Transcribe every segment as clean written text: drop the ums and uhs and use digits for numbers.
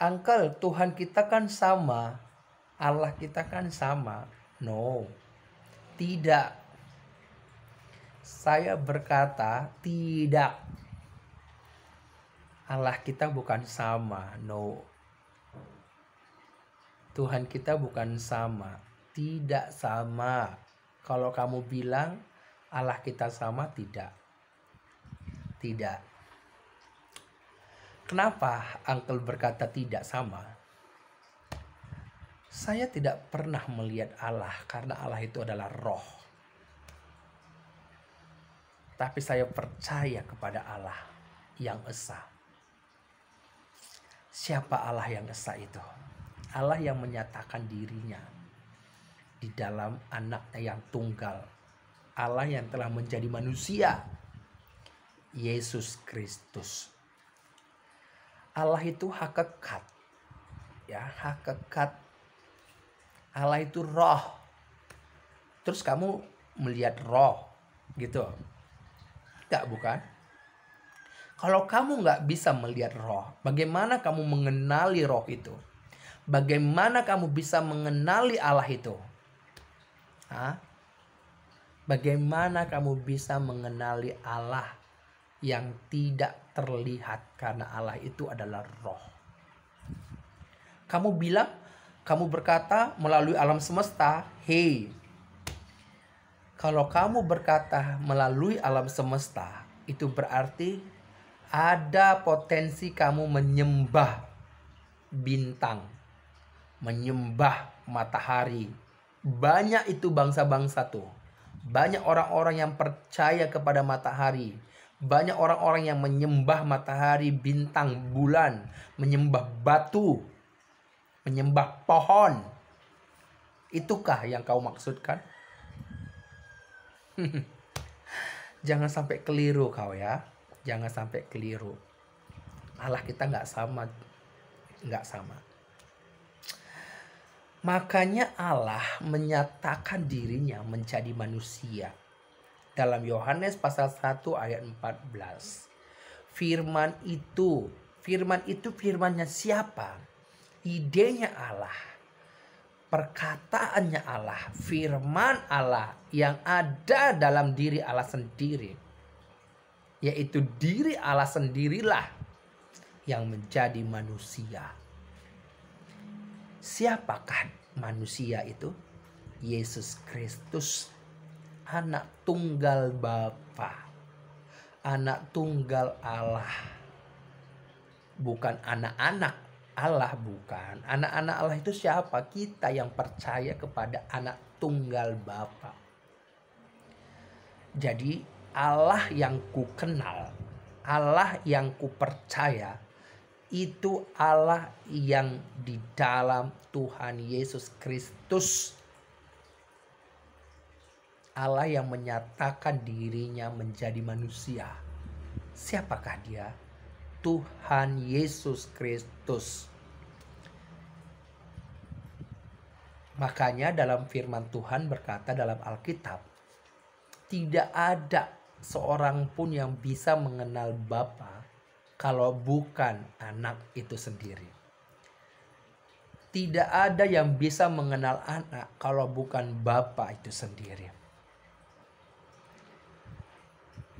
Uncle, Tuhan kita kan sama, Allah kita kan sama. No, tidak. Saya berkata tidak. Allah kita bukan sama. No. Tuhan kita bukan sama. Tidak sama. Kalau kamu bilang Allah kita sama, tidak. Tidak. Kenapa Uncle berkata tidak sama? Saya tidak pernah melihat Allah karena Allah itu adalah roh. Tapi saya percaya kepada Allah yang esa. Siapa Allah yang esa itu? Allah yang menyatakan dirinya di dalam anaknya yang tunggal. Allah yang telah menjadi manusia. Yesus Kristus. Allah itu hakikat. Ya, hakikat. Allah itu roh. Terus kamu melihat roh gitu. Enggak, bukan? Kalau kamu nggak bisa melihat roh, bagaimana kamu mengenali roh itu? Bagaimana kamu bisa mengenali Allah itu? Hah? Bagaimana kamu bisa mengenali Allah yang tidak terlihat karena Allah itu adalah roh? Kamu bilang, kamu berkata melalui alam semesta, hey. Kalau kamu berkata melalui alam semesta, itu berarti ada potensi kamu menyembah bintang, menyembah matahari. Banyak itu bangsa-bangsa tuh. Banyak orang-orang yang percaya kepada matahari. Banyak orang-orang yang menyembah matahari, bintang, bulan, menyembah batu, menyembah pohon. Itukah yang kau maksudkan? Jangan sampai keliru kau ya. Jangan sampai keliru. Allah kita nggak sama. Nggak sama. Makanya Allah menyatakan dirinya menjadi manusia. Dalam Yohanes pasal 1 ayat 14. Firman itu firmannya siapa? Idenya Allah. Perkataannya Allah, firman Allah yang ada dalam diri Allah sendiri. Yaitu diri Allah sendirilah yang menjadi manusia. Siapakah manusia itu? Yesus Kristus, anak tunggal Bapa, anak tunggal Allah. Bukan anak-anak Allah, bukan. Anak-anak Allah itu siapa? Kita yang percaya kepada anak tunggal Bapa. Jadi Allah yang ku kenal, Allah yang ku percaya, itu Allah yang di dalam Tuhan Yesus Kristus. Allah yang menyatakan dirinya menjadi manusia. Siapakah dia? Tuhan Yesus Kristus. Makanya dalam firman Tuhan berkata dalam Alkitab, tidak ada seorang pun yang bisa mengenal Bapa kalau bukan anak itu sendiri. Tidak ada yang bisa mengenal anak kalau bukan Bapa itu sendiri.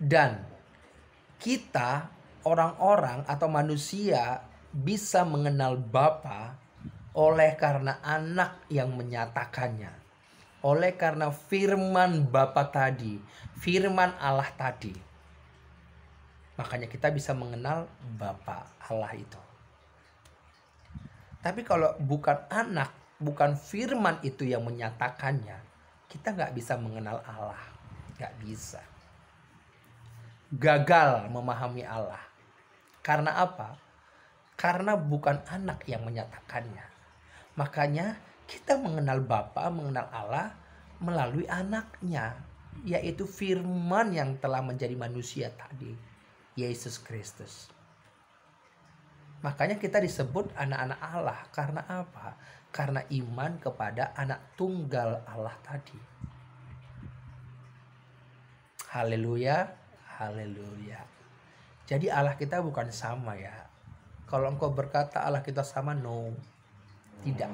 Dan kita orang-orang atau manusia bisa mengenal Bapa oleh karena anak yang menyatakannya. Oleh karena firman Bapa tadi, firman Allah tadi. Makanya kita bisa mengenal Bapa Allah itu. Tapi kalau bukan anak, bukan firman itu yang menyatakannya, kita nggak bisa mengenal Allah. Nggak bisa. Gagal memahami Allah. Karena apa? Karena bukan anak yang menyatakannya. Makanya kita mengenal Bapa, mengenal Allah melalui anaknya, yaitu firman yang telah menjadi manusia tadi, Yesus Kristus. Makanya kita disebut anak-anak Allah. Karena apa? Karena iman kepada anak tunggal Allah tadi. Haleluya, haleluya. Jadi Allah kita bukan sama ya. Kalau engkau berkata Allah kita sama, no. Tidak.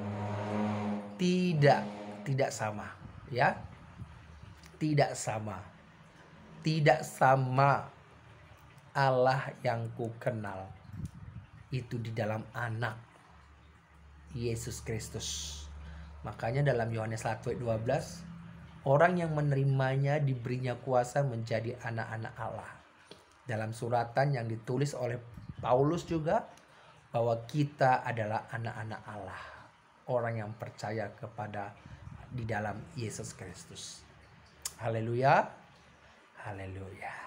Tidak. Tidak sama. Ya. Tidak sama. Tidak sama. Allah yang ku kenal itu di dalam anak Yesus Kristus. Makanya dalam Yohanes 1:12, orang yang menerimanya diberinya kuasa menjadi anak-anak Allah. Dalam suratan yang ditulis oleh Paulus juga, bahwa kita adalah anak-anak Allah. Orang yang percaya kepada di dalam Yesus Kristus. Haleluya. Haleluya.